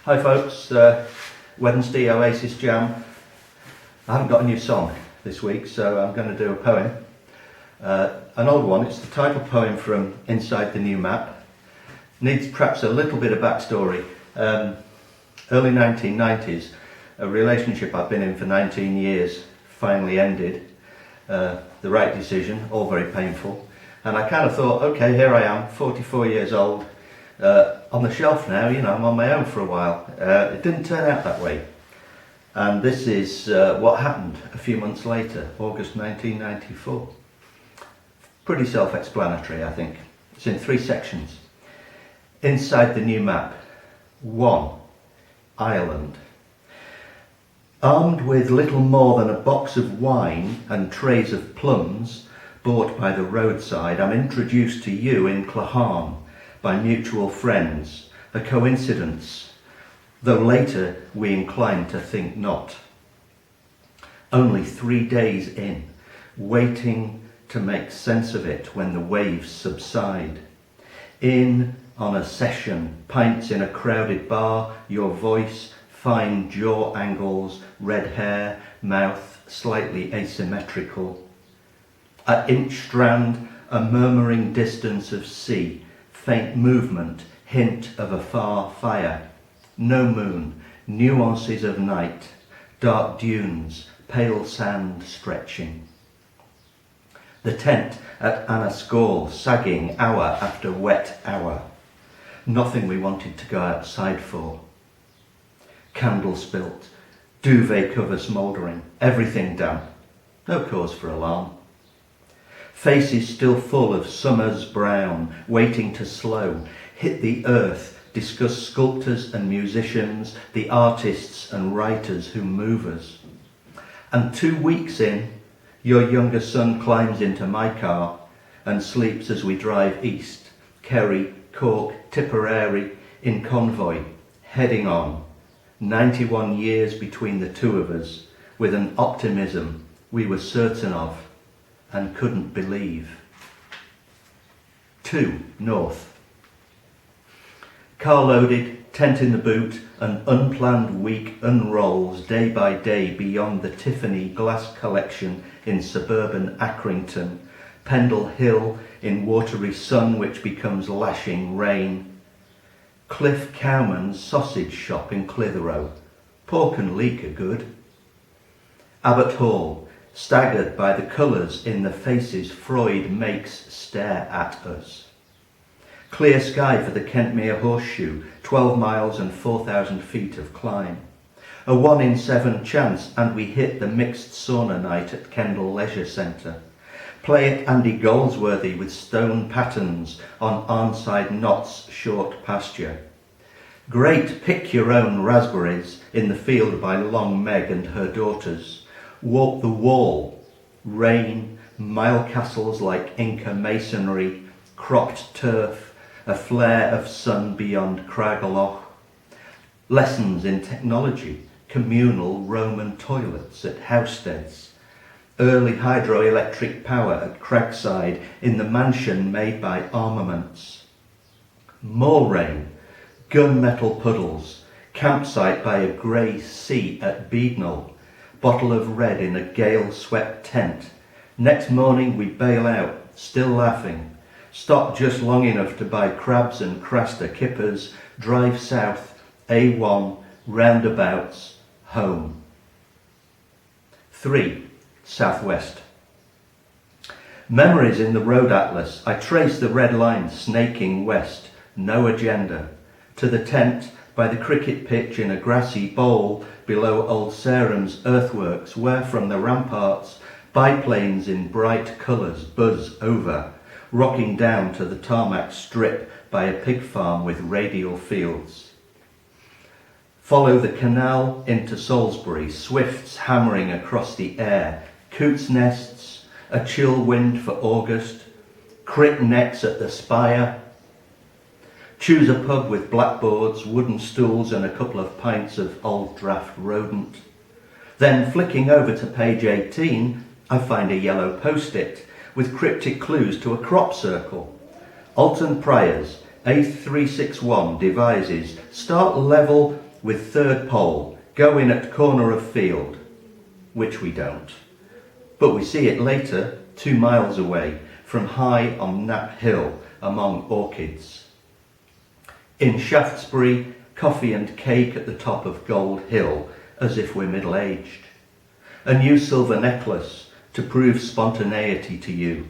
Hi folks, Wednesday Oasis Jam. I haven't got a new song this week, so I'm going to do a poem. An old one. It's the title poem from Inside the New Map. Needs perhaps a little bit of backstory. Early 1990s, a relationship I've been in for 19 years finally ended. The right decision, all very painful. And I kind of thought, okay, here I am, 44 years old, on the shelf now, I'm on my own for a while. It didn't turn out that way. And this is what happened a few months later, August 1994. Pretty self-explanatory, I think. It's in 3 sections. Inside the New Map. 1. Ireland. Armed with little more than a box of wine and trays of plums bought by the roadside, I'm introduced to you in Claharn by mutual friends, a coincidence, though later we incline to think not. Only 3 days in, waiting to make sense of it when the waves subside. In on a session, pints in a crowded bar, your voice, fine jaw angles, red hair, mouth slightly asymmetrical. At Inchstrand, a murmuring distance of sea, faint movement, hint of a far fire. No moon, nuances of night, dark dunes, pale sand stretching. The tent at Anascore, sagging hour after wet hour. Nothing we wanted to go outside for. Candle spilt, duvet cover smouldering, everything damp. No cause for alarm. Faces still full of summer's brown, waiting to slow, hit the earth, discuss sculptors and musicians, the artists and writers who move us. And 2 weeks in, your younger son climbs into my car and sleeps as we drive east, Kerry, Cork, Tipperary, in convoy, heading on. 91 years between the two of us, with an optimism we were certain of and couldn't believe. 2. North. Car loaded, tent in the boot, an unplanned week unrolls day by day beyond the Tiffany glass collection in suburban Accrington, Pendle Hill in watery sun which becomes lashing rain. Cliff Cowman's sausage shop in Clitheroe, pork and leek are good. Abbot Hall, staggered by the colours in the faces Freud makes stare at us. Clear sky for the Kentmere Horseshoe, 12 miles and 4,000 feet of climb. A 1 in 7 chance and we hit the mixed sauna night at Kendal Leisure Centre. Play at Andy Goldsworthy with stone patterns on Arnside Knott's short pasture. Great pick your own raspberries in the field by Long Meg and her daughters. Walk the wall, rain, mile castles like Inca masonry, cropped turf, a flare of sun beyond Craigaloch. Lessons in technology, communal Roman toilets at Housesteads. Early hydroelectric power at Cragside in the mansion made by armaments. More rain, gunmetal puddles, campsite by a grey sea at Beadnell. Bottle of red in a gale-swept tent. Next morning we bail out, still laughing. Stop just long enough to buy crabs and craster kippers. Drive south, A1, roundabouts, home. 3. Southwest. Memories in the road atlas. I trace the red line snaking west. No agenda. To the tent by the cricket pitch in a grassy bowl below Old Salem's earthworks, where from the ramparts biplanes in bright colours buzz over, rocking down to the tarmac strip by a pig farm with radial fields. Follow the canal into Salisbury, swifts hammering across the air, coots nests, a chill wind for August, crick necks at the spire. Choose a pub with blackboards, wooden stools and a couple of pints of old draft rodent. Then flicking over to page 18, I find a yellow post-it with cryptic clues to a crop circle. Alton Priors, A361 devises, start level with third pole, going at corner of field, which we don't. But we see it later, 2 miles away, from high on Knapp Hill among orchids. In Shaftesbury, coffee and cake at the top of Gold Hill, as if we're middle-aged. A new silver necklace to prove spontaneity to you.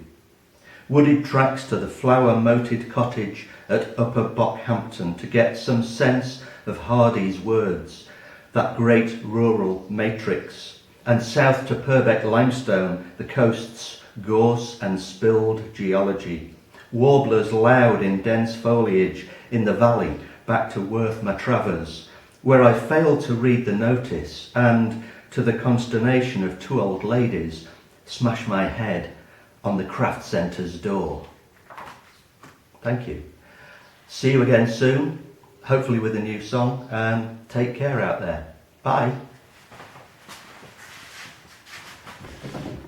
Wooded tracks to the flower-moated cottage at Upper Bockhampton to get some sense of Hardy's words, that great rural matrix, and south to Purbeck limestone, the coast's gorse and spilled geology. Warblers loud in dense foliage in the valley back to Worth Matravers, where I failed to read the notice and, to the consternation of 2 old ladies, smash my head on the craft centre's door. Thank you. See you again soon, hopefully with a new song, and take care out there. Bye.